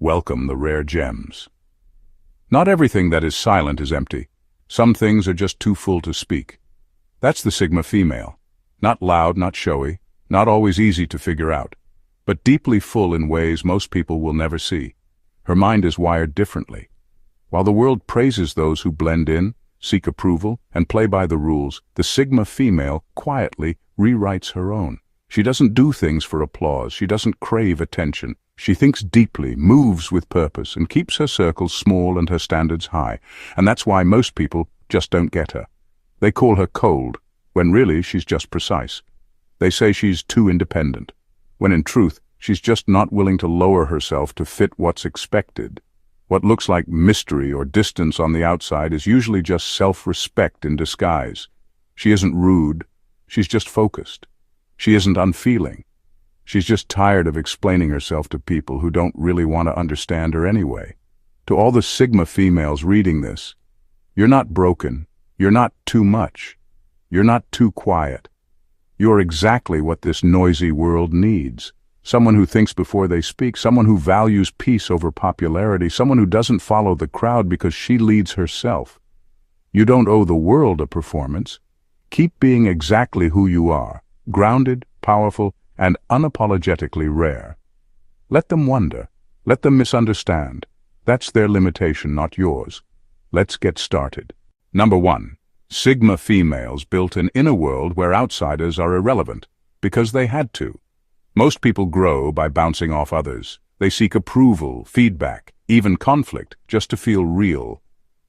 welcome the rare gems. Not everything that is silent is empty. Some things are just too full to speak. That's the Sigma female. Not loud, not showy, not always easy to figure out, but deeply full in ways most people will never see. Her mind is wired differently. While the world praises those who blend in, seek approval, and play by the rules, the Sigma female quietly rewrites her own. She doesn't do things for applause. She doesn't crave attention. She thinks deeply, moves with purpose, and keeps her circles small and her standards high. And that's why most people just don't get her. They call her cold, when really she's just precise. They say she's too independent, when in truth, she's just not willing to lower herself to fit what's expected. What looks like mystery or distance on the outside is usually just self-respect in disguise. She isn't rude, she's just focused. She isn't unfeeling. She's just tired of explaining herself to people who don't really want to understand her anyway. To all the Sigma females reading this, you're not broken, you're not too much, you're not too quiet. You're exactly what this noisy world needs. Someone who thinks before they speak, someone who values peace over popularity, someone who doesn't follow the crowd because she leads herself. You don't owe the world a performance. Keep being exactly who you are, grounded, powerful, and unapologetically rare. Let them wonder. Let them misunderstand. That's their limitation, not yours. Let's get started. Number 1. Sigma females built an inner world where outsiders are irrelevant, because they had to. Most people grow by bouncing off others. They seek approval, feedback, even conflict, just to feel real.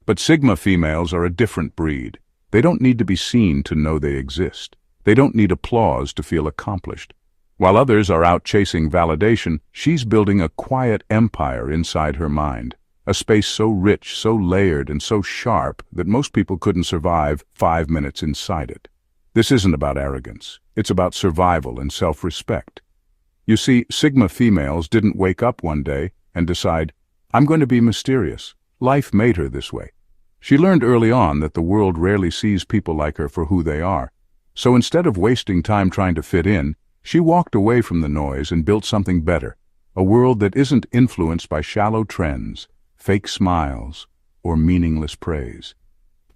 But Sigma females are a different breed. They don't need to be seen to know they exist. They don't need applause to feel accomplished. While others are out chasing validation, she's building a quiet empire inside her mind. A space so rich, so layered, and so sharp that most people couldn't survive 5 minutes inside it. This isn't about arrogance. It's about survival and self-respect. You see, Sigma females didn't wake up one day and decide, I'm going to be mysterious. Life made her this way. She learned early on that the world rarely sees people like her for who they are. So instead of wasting time trying to fit in, she walked away from the noise and built something better, a world that isn't influenced by shallow trends, fake smiles, or meaningless praise.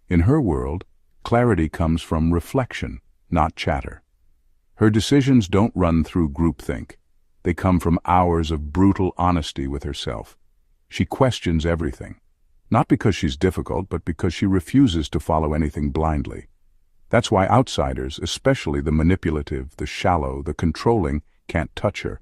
In her world, clarity comes from reflection, not chatter. Her decisions don't run through groupthink. They come from hours of brutal honesty with herself. She questions everything, not because she's difficult, but because she refuses to follow anything blindly. That's why outsiders, especially the manipulative, the shallow, the controlling, can't touch her.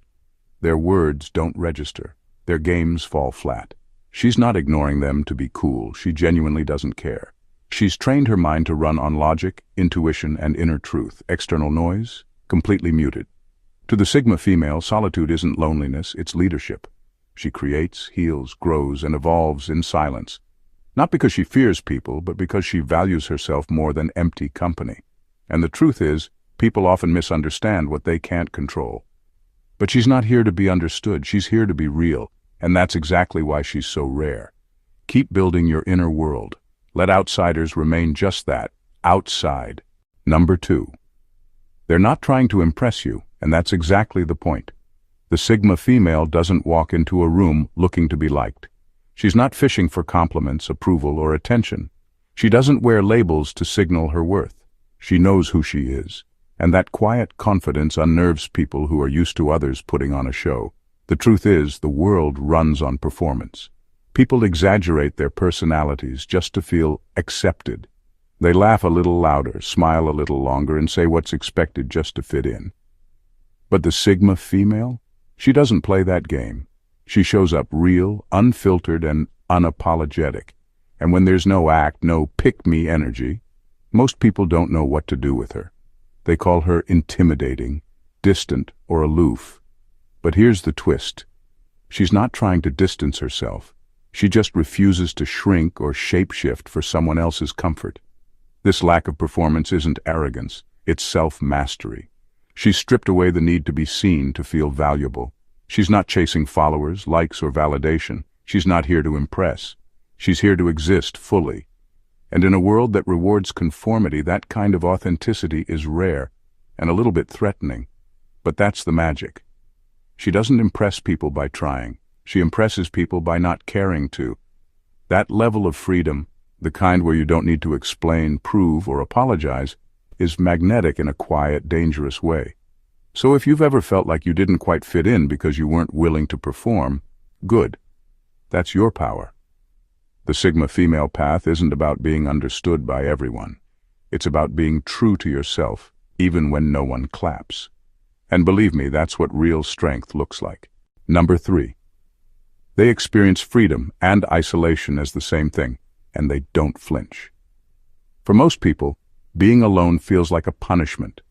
Their words don't register. Their games fall flat. She's not ignoring them to be cool. She genuinely doesn't care. She's trained her mind to run on logic, intuition, and inner truth. External noise, completely muted. To the Sigma female, solitude isn't loneliness, it's leadership. She creates, heals, grows, and evolves in silence. Not because she fears people, but because she values herself more than empty company. And the truth is, people often misunderstand what they can't control. But she's not here to be understood, she's here to be real, and that's exactly why she's so rare. Keep building your inner world. Let outsiders remain just that, outside. Number 2. They're not trying to impress you, and that's exactly the point. The Sigma female doesn't walk into a room looking to be liked. She's not fishing for compliments, approval, or attention. She doesn't wear labels to signal her worth. She knows who she is, and that quiet confidence unnerves people who are used to others putting on a show. The truth is, the world runs on performance. People exaggerate their personalities just to feel accepted. They laugh a little louder, smile a little longer, and say what's expected just to fit in. But the Sigma female? She doesn't play that game. She shows up real, unfiltered, and unapologetic. And when there's no act, no pick-me energy, most people don't know what to do with her. They call her intimidating, distant, or aloof. But here's the twist. She's not trying to distance herself. She just refuses to shrink or shapeshift for someone else's comfort. This lack of performance isn't arrogance, it's self-mastery. She's stripped away the need to be seen to feel valuable. She's not chasing followers, likes, or validation. She's not here to impress. She's here to exist fully. And in a world that rewards conformity, that kind of authenticity is rare and a little bit threatening. But that's the magic. She doesn't impress people by trying. She impresses people by not caring to. That level of freedom, the kind where you don't need to explain, prove, or apologize, is magnetic in a quiet, dangerous way. So if you've ever felt like you didn't quite fit in because you weren't willing to perform, good. That's your power. The Sigma female path isn't about being understood by everyone. It's about being true to yourself, even when no one claps. And believe me, that's what real strength looks like. Number 3. They experience freedom and isolation as the same thing, and they don't flinch. For most people, being alone feels like a punishment.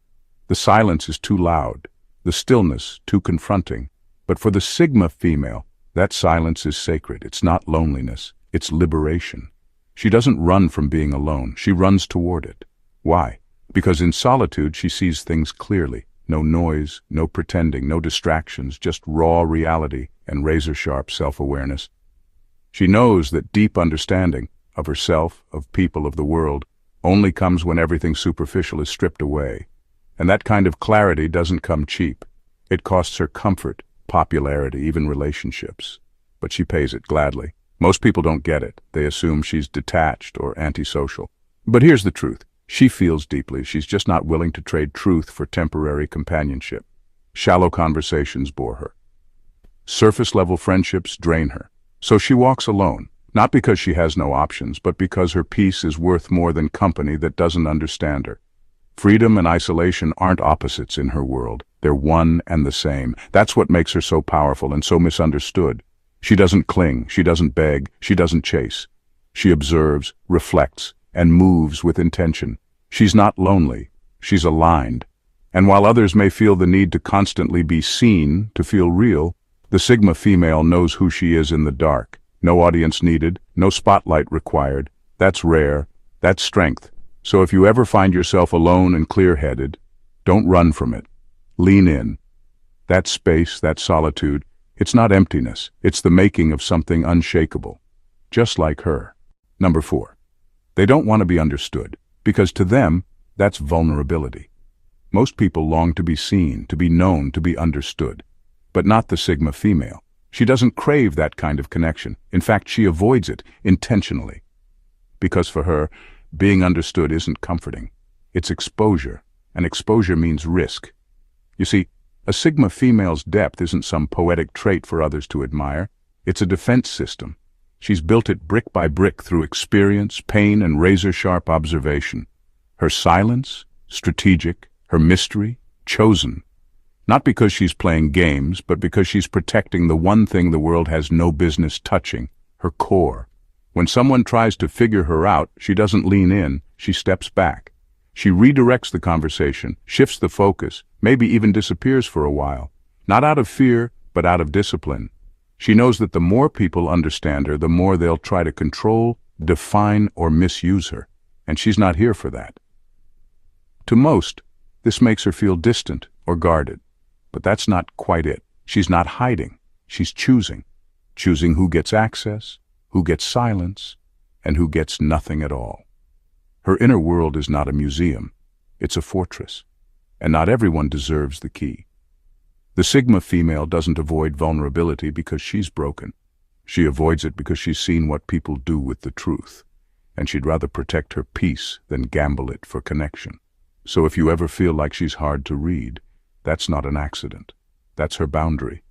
The silence is too loud, the stillness too confronting. But for the Sigma female, that silence is sacred. It's not loneliness, it's liberation. She doesn't run from being alone, she runs toward it. Why? Because in solitude she sees things clearly. No noise, no pretending, no distractions, just raw reality and razor-sharp self-awareness. She knows that deep understanding of herself, of people, of the world, only comes when everything superficial is stripped away. And that kind of clarity doesn't come cheap. It costs her comfort, popularity, even relationships. But she pays it gladly. Most people don't get it. They assume she's detached or antisocial. But here's the truth. She feels deeply. She's just not willing to trade truth for temporary companionship. Shallow conversations bore her. Surface-level friendships drain her. So she walks alone, not because she has no options, but because her peace is worth more than company that doesn't understand her. Freedom and isolation aren't opposites in her world. They're one and the same. That's what makes her so powerful and so misunderstood. She doesn't cling, she doesn't beg, she doesn't chase. She observes, reflects, and moves with intention. She's not lonely, she's aligned. And while others may feel the need to constantly be seen, to feel real, the Sigma female knows who she is in the dark. No audience needed, no spotlight required. That's rare, that's strength. So if you ever find yourself alone and clear-headed, don't run from it. Lean in. That space, that solitude, it's not emptiness, it's the making of something unshakable. Just like her. Number 4. They don't want to be understood, because to them, that's vulnerability. Most people long to be seen, to be known, to be understood. But not the Sigma female. She doesn't crave that kind of connection. In fact, she avoids it intentionally. Because for her, being understood isn't comforting. It's exposure, and exposure means risk. You see, a Sigma female's depth isn't some poetic trait for others to admire. It's a defense system. She's built it brick by brick through experience, pain, and razor-sharp observation. Her silence, strategic. Her mystery, chosen. Not because she's playing games, but because she's protecting the one thing the world has no business touching, her core. When someone tries to figure her out, she doesn't lean in, she steps back. She redirects the conversation, shifts the focus, maybe even disappears for a while. Not out of fear, but out of discipline. She knows that the more people understand her, the more they'll try to control, define, or misuse her. And she's not here for that. To most, this makes her feel distant or guarded. But that's not quite it. She's not hiding. She's choosing. Choosing who gets access, who gets silence, and who gets nothing at all. Her inner world is not a museum. It's a fortress. And not everyone deserves the key. The Sigma female doesn't avoid vulnerability because she's broken. She avoids it because she's seen what people do with the truth. And she'd rather protect her peace than gamble it for connection. So if you ever feel like she's hard to read, that's not an accident. That's her boundary.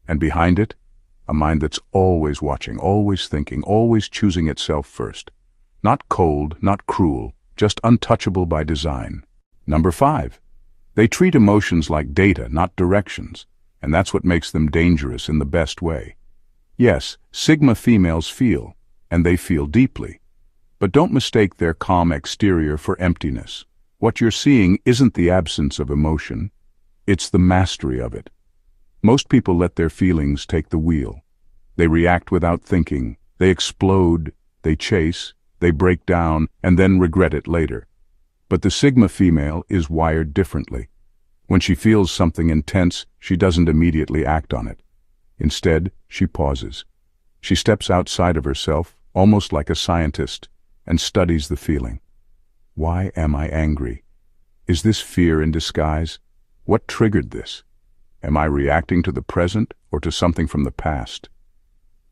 And behind it, a mind that's always watching, always thinking, always choosing itself first. Not cold, not cruel, just untouchable by design. Number 5. They treat emotions like data, not directions, and that's what makes them dangerous in the best way. Yes, Sigma females feel, and they feel deeply. But don't mistake their calm exterior for emptiness. What you're seeing isn't the absence of emotion, it's the mastery of it. Most people let their feelings take the wheel. They react without thinking, they explode, they chase, they break down, and then regret it later. But the Sigma female is wired differently. When she feels something intense, she doesn't immediately act on it. Instead, she pauses. She steps outside of herself, almost like a scientist, and studies the feeling. Why am I angry? Is this fear in disguise? What triggered this? Am I reacting to the present or to something from the past?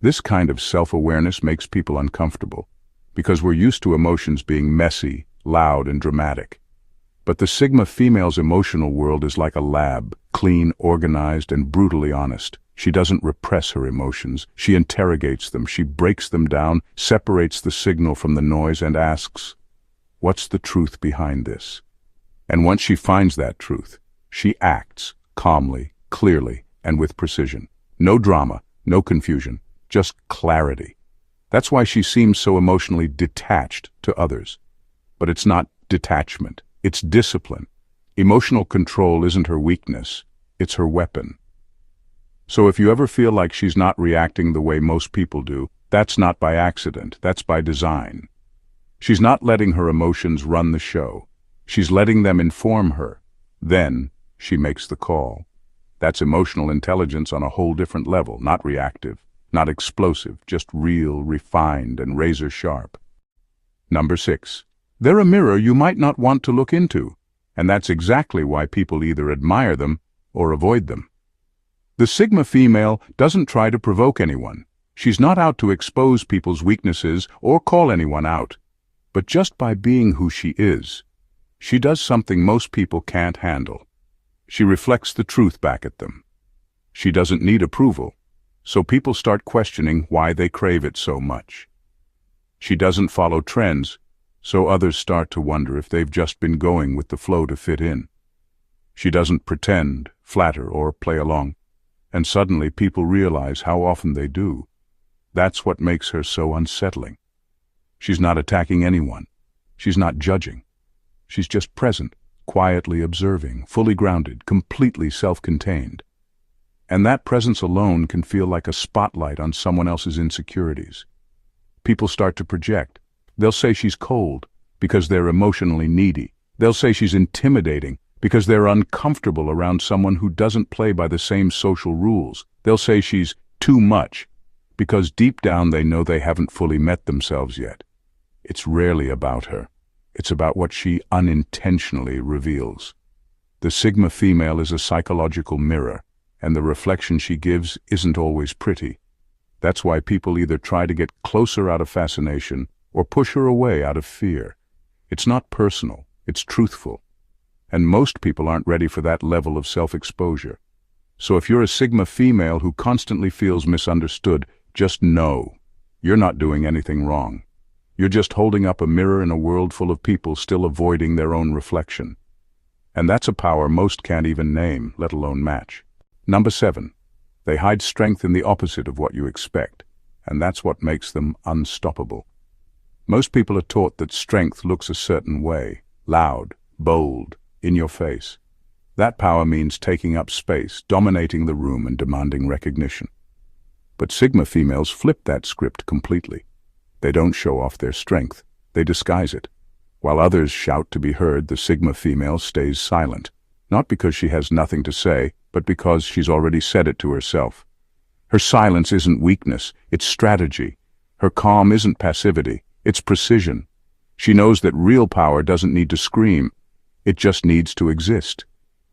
This kind of self-awareness makes people uncomfortable, because we're used to emotions being messy, loud, and dramatic. But the Sigma female's emotional world is like a lab, clean, organized, and brutally honest. She doesn't repress her emotions. She interrogates them. She breaks them down, separates the signal from the noise, and asks, "What's the truth behind this?" And once she finds that truth, she acts calmly, clearly, and with precision. No drama, no confusion, just clarity. That's why she seems so emotionally detached to others. But it's not detachment. It's discipline. Emotional control isn't her weakness, it's her weapon. So if you ever feel like she's not reacting the way most people do, that's not by accident, that's by design. She's not letting her emotions run the show. She's letting them inform her. Then she makes the call. That's emotional intelligence on a whole different level, not reactive, not explosive, just real, refined, and razor sharp. Number 6. They're a mirror you might not want to look into, and that's exactly why people either admire them or avoid them. The Sigma female doesn't try to provoke anyone. She's not out to expose people's weaknesses or call anyone out. But just by being who she is, she does something most people can't handle. She reflects the truth back at them. She doesn't need approval, so people start questioning why they crave it so much. She doesn't follow trends, so others start to wonder if they've just been going with the flow to fit in. She doesn't pretend, flatter, or play along, and suddenly people realize how often they do. That's what makes her so unsettling. She's not attacking anyone. She's not judging. She's just present, quietly observing, fully grounded, completely self-contained. And that presence alone can feel like a spotlight on someone else's insecurities. People start to project. They'll say she's cold because they're emotionally needy. They'll say she's intimidating because they're uncomfortable around someone who doesn't play by the same social rules. They'll say she's too much because deep down they know they haven't fully met themselves yet. It's rarely about her. It's about what she unintentionally reveals. The Sigma female is a psychological mirror, and the reflection she gives isn't always pretty. That's why people either try to get closer out of fascination or push her away out of fear. It's not personal, it's truthful. And most people aren't ready for that level of self-exposure. So if you're a Sigma female who constantly feels misunderstood, just know you're not doing anything wrong. You're just holding up a mirror in a world full of people still avoiding their own reflection. And that's a power most can't even name, let alone match. Number 7. They hide strength in the opposite of what you expect, and that's what makes them unstoppable. Most people are taught that strength looks a certain way, loud, bold, in your face. That power means taking up space, dominating the room, and demanding recognition. But Sigma females flip that script completely. They don't show off their strength, they disguise it. While others shout to be heard, the Sigma female stays silent, not because she has nothing to say, but because she's already said it to herself. Her silence isn't weakness, it's strategy. Her calm isn't passivity, it's precision. She knows that real power doesn't need to scream, it just needs to exist.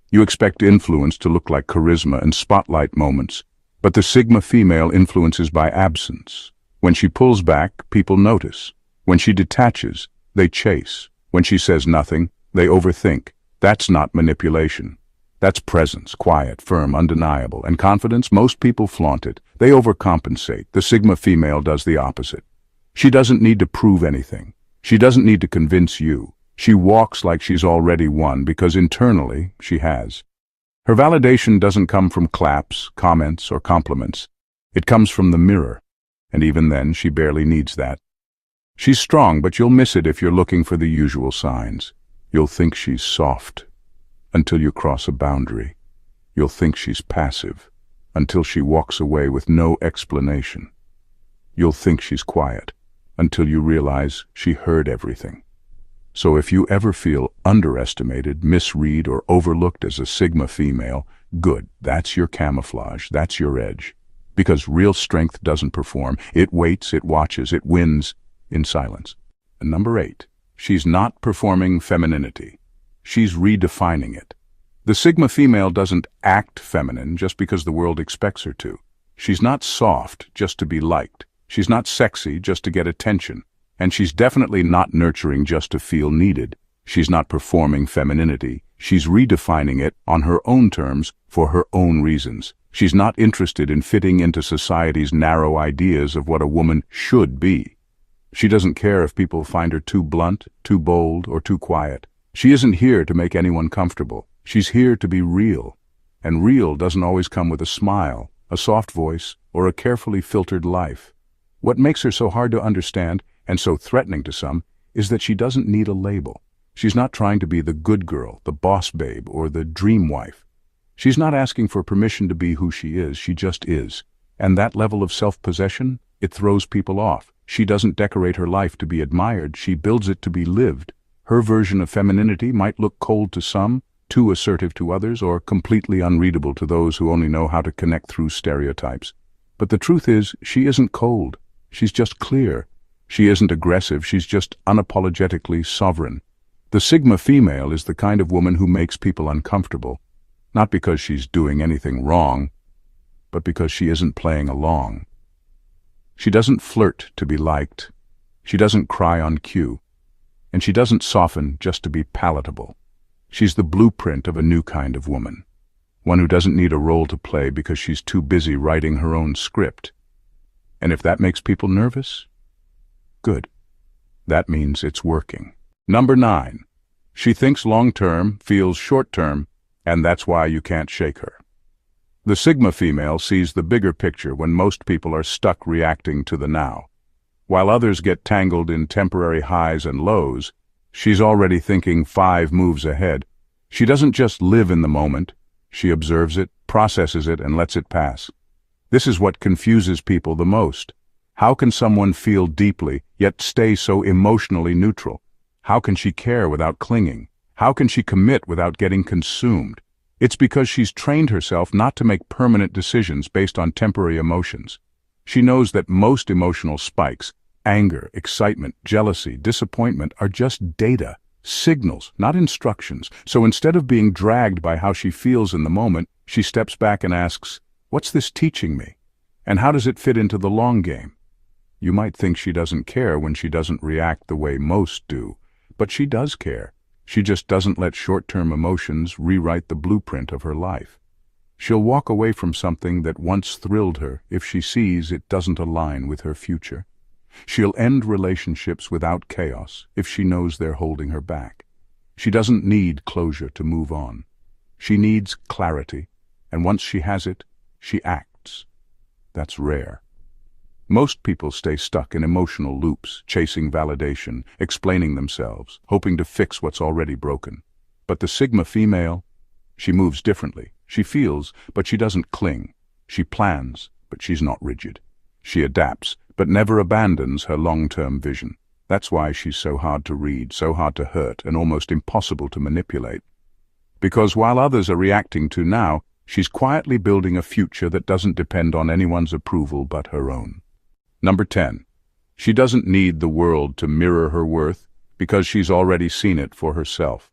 You expect influence to look like charisma and spotlight moments, but the Sigma female influences by absence. When she pulls back, people notice. When she detaches, they chase. When she says nothing, they overthink. That's not manipulation. That's presence, quiet, firm, undeniable. And confidence, most people flaunt it. They overcompensate. The Sigma female does the opposite. She doesn't need to prove anything. She doesn't need to convince you. She walks like she's already won because internally she has. Her validation doesn't come from claps, comments, or compliments. It comes from the mirror. And even then, she barely needs that. She's strong, but you'll miss it if you're looking for the usual signs. You'll think she's soft until you cross a boundary. You'll think she's passive until she walks away with no explanation. You'll think she's quiet until you realize she heard everything. So if you ever feel underestimated, misread, or overlooked as a Sigma female, good, that's your camouflage, that's your edge. Because real strength doesn't perform. It waits, it watches, it wins in silence. And number 8, she's not performing femininity. She's redefining it. The Sigma female doesn't act feminine just because the world expects her to. She's not soft just to be liked. She's not sexy just to get attention. And she's definitely not nurturing just to feel needed. She's not performing femininity. She's redefining it on her own terms for her own reasons. She's not interested in fitting into society's narrow ideas of what a woman should be. She doesn't care if people find her too blunt, too bold, or too quiet. She isn't here to make anyone comfortable. She's here to be real. And real doesn't always come with a smile, a soft voice, or a carefully filtered life. What makes her so hard to understand, and so threatening to some, is that she doesn't need a label. She's not trying to be the good girl, the boss babe, or the dream wife. She's not asking for permission to be who she just is. And that level of self-possession, it throws people off. She doesn't decorate her life to be admired, she builds it to be lived. Her version of femininity might look cold to some, too assertive to others, or completely unreadable to those who only know how to connect through stereotypes. But the truth is, she isn't cold. She's just clear. She isn't aggressive, she's just unapologetically sovereign. The Sigma female is the kind of woman who makes people uncomfortable, not because she's doing anything wrong, but because she isn't playing along. She doesn't flirt to be liked. She doesn't cry on cue. And she doesn't soften just to be palatable. She's the blueprint of a new kind of woman. One who doesn't need a role to play because she's too busy writing her own script. And if that makes people nervous, good. That means it's working. Number 9. She thinks long-term, feels short-term, and that's why you can't shake her. The Sigma female sees the bigger picture when most people are stuck reacting to the now. While others get tangled in temporary highs and lows, she's already thinking 5 moves ahead. She doesn't just live in the moment. She observes it, processes it, and lets it pass. This is what confuses people the most. How can someone feel deeply, yet stay so emotionally neutral? How can she care without clinging? How can she commit without getting consumed? It's because she's trained herself not to make permanent decisions based on temporary emotions. She knows that most emotional spikes, anger, excitement, jealousy, disappointment, are just data, signals, not instructions. So instead of being dragged by how she feels in the moment, she steps back and asks, "What's this teaching me? And how does it fit into the long game?" You might think she doesn't care when she doesn't react the way most do, but she does care. She just doesn't let short-term emotions rewrite the blueprint of her life. She'll walk away from something that once thrilled her if she sees it doesn't align with her future. She'll end relationships without chaos if she knows they're holding her back. She doesn't need closure to move on. She needs clarity, and once she has it, she acts. That's rare. Most people stay stuck in emotional loops, chasing validation, explaining themselves, hoping to fix what's already broken. But the Sigma female, she moves differently. She feels, but she doesn't cling. She plans, but she's not rigid. She adapts, but never abandons her long-term vision. That's why she's so hard to read, so hard to hurt, and almost impossible to manipulate. Because while others are reacting to now, she's quietly building a future that doesn't depend on anyone's approval but her own. Number 10. She doesn't need the world to mirror her worth because she's already seen it for herself.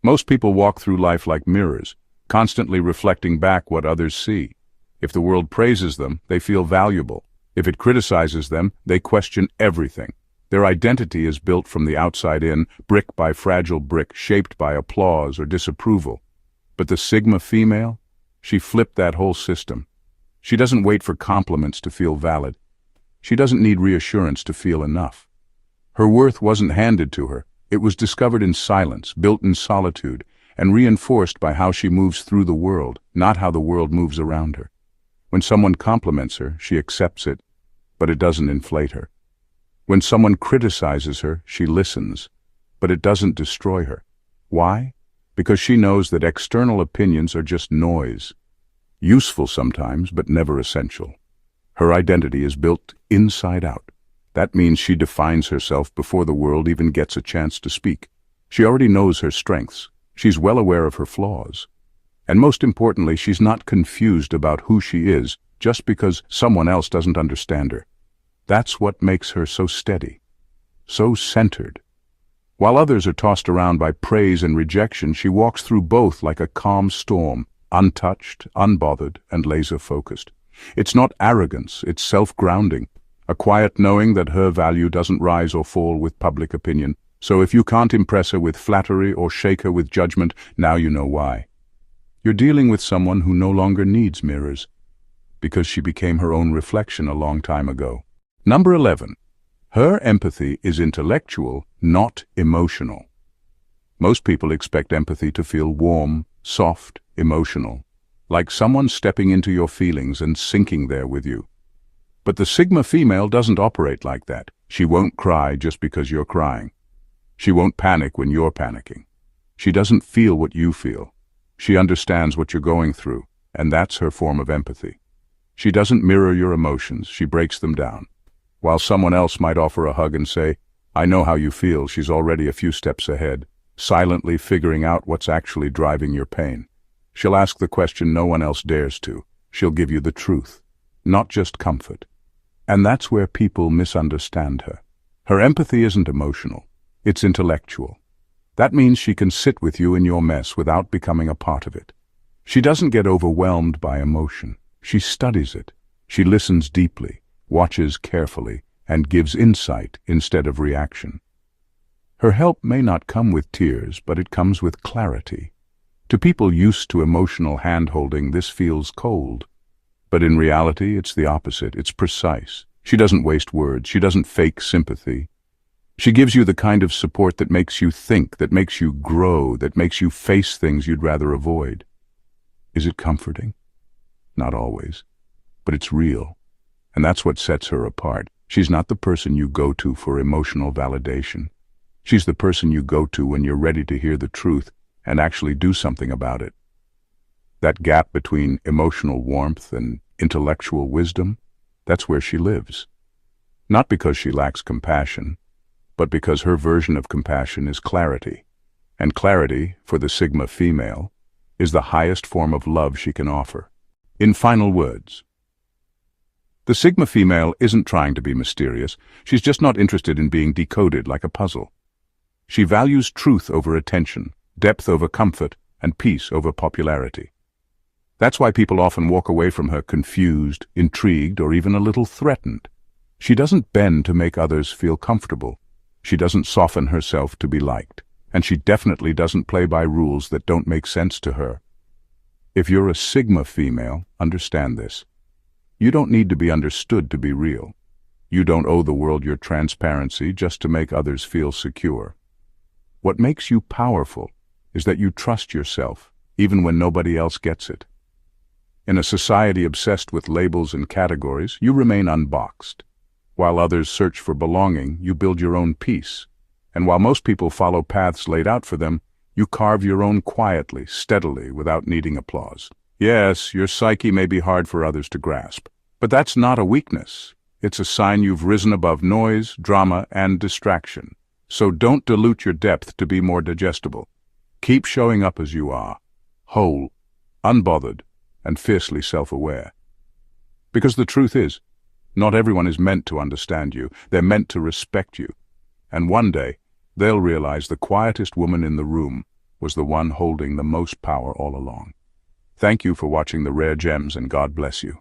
Most people walk through life like mirrors, constantly reflecting back what others see. If the world praises them, they feel valuable. If it criticizes them, they question everything. Their identity is built from the outside in, brick by fragile brick, shaped by applause or disapproval. But the Sigma female, she flipped that whole system. She doesn't wait for compliments to feel valid. She doesn't need reassurance to feel enough. Her worth wasn't handed to her. It was discovered in silence, built in solitude, and reinforced by how she moves through the world, not how the world moves around her. When someone compliments her, she accepts it, but it doesn't inflate her. When someone criticizes her, she listens, but it doesn't destroy her. Why? Because she knows that external opinions are just noise. Useful sometimes, but never essential. Her identity is built inside out. That means she defines herself before the world even gets a chance to speak. She already knows her strengths. She's well aware of her flaws. And most importantly, she's not confused about who she is just because someone else doesn't understand her. That's what makes her so steady, so centered. While others are tossed around by praise and rejection, she walks through both like a calm storm, untouched, unbothered, and laser-focused. It's not arrogance, it's self-grounding, a quiet knowing that her value doesn't rise or fall with public opinion. So if you can't impress her with flattery or shake her with judgment, now you know why. You're dealing with someone who no longer needs mirrors, because she became her own reflection a long time ago. Number 11. Her empathy is intellectual, not emotional. Most people expect empathy to feel warm, soft, emotional, like someone stepping into your feelings and sinking there with you. But the Sigma female doesn't operate like that. She won't cry just because you're crying. She won't panic when you're panicking. She doesn't feel what you feel. She understands what you're going through, and that's her form of empathy. She doesn't mirror your emotions, she breaks them down. While someone else might offer a hug and say, "I know how you feel," she's already a few steps ahead, silently figuring out what's actually driving your pain. She'll ask the question no one else dares to. She'll give you the truth, not just comfort. And that's where people misunderstand her. Her empathy isn't emotional, it's intellectual. That means she can sit with you in your mess without becoming a part of it. She doesn't get overwhelmed by emotion. She studies it. She listens deeply, watches carefully, and gives insight instead of reaction. Her help may not come with tears, but it comes with clarity. To people used to emotional hand-holding, this feels cold. But in reality, it's the opposite. It's precise. She doesn't waste words. She doesn't fake sympathy. She gives you the kind of support that makes you think, that makes you grow, that makes you face things you'd rather avoid. Is it comforting? Not always. But it's real. And that's what sets her apart. She's not the person you go to for emotional validation. She's the person you go to when you're ready to hear the truth and actually do something about it. That gap between emotional warmth and intellectual wisdom, that's where she lives. Not because she lacks compassion, but because her version of compassion is clarity. And clarity, for the Sigma female, is the highest form of love she can offer. In final words, the Sigma female isn't trying to be mysterious. She's just not interested in being decoded like a puzzle. She values truth over attention, depth over comfort, and peace over popularity. That's why people often walk away from her confused, intrigued, or even a little threatened. She doesn't bend to make others feel comfortable. She doesn't soften herself to be liked. And she definitely doesn't play by rules that don't make sense to her. If you're a Sigma female, understand this. You don't need to be understood to be real. You don't owe the world your transparency just to make others feel secure. What makes you powerful is that you trust yourself, even when nobody else gets it. In a society obsessed with labels and categories, you remain unboxed. While others search for belonging, you build your own peace. And while most people follow paths laid out for them, you carve your own quietly, steadily, without needing applause. Yes, your psyche may be hard for others to grasp, but that's not a weakness. It's a sign you've risen above noise, drama, and distraction. So don't dilute your depth to be more digestible. Keep showing up as you are, whole, unbothered, and fiercely self-aware. Because the truth is, not everyone is meant to understand you. They're meant to respect you. And one day, they'll realize the quietest woman in the room was the one holding the most power all along. Thank you for watching the Rare Gems, and God bless you.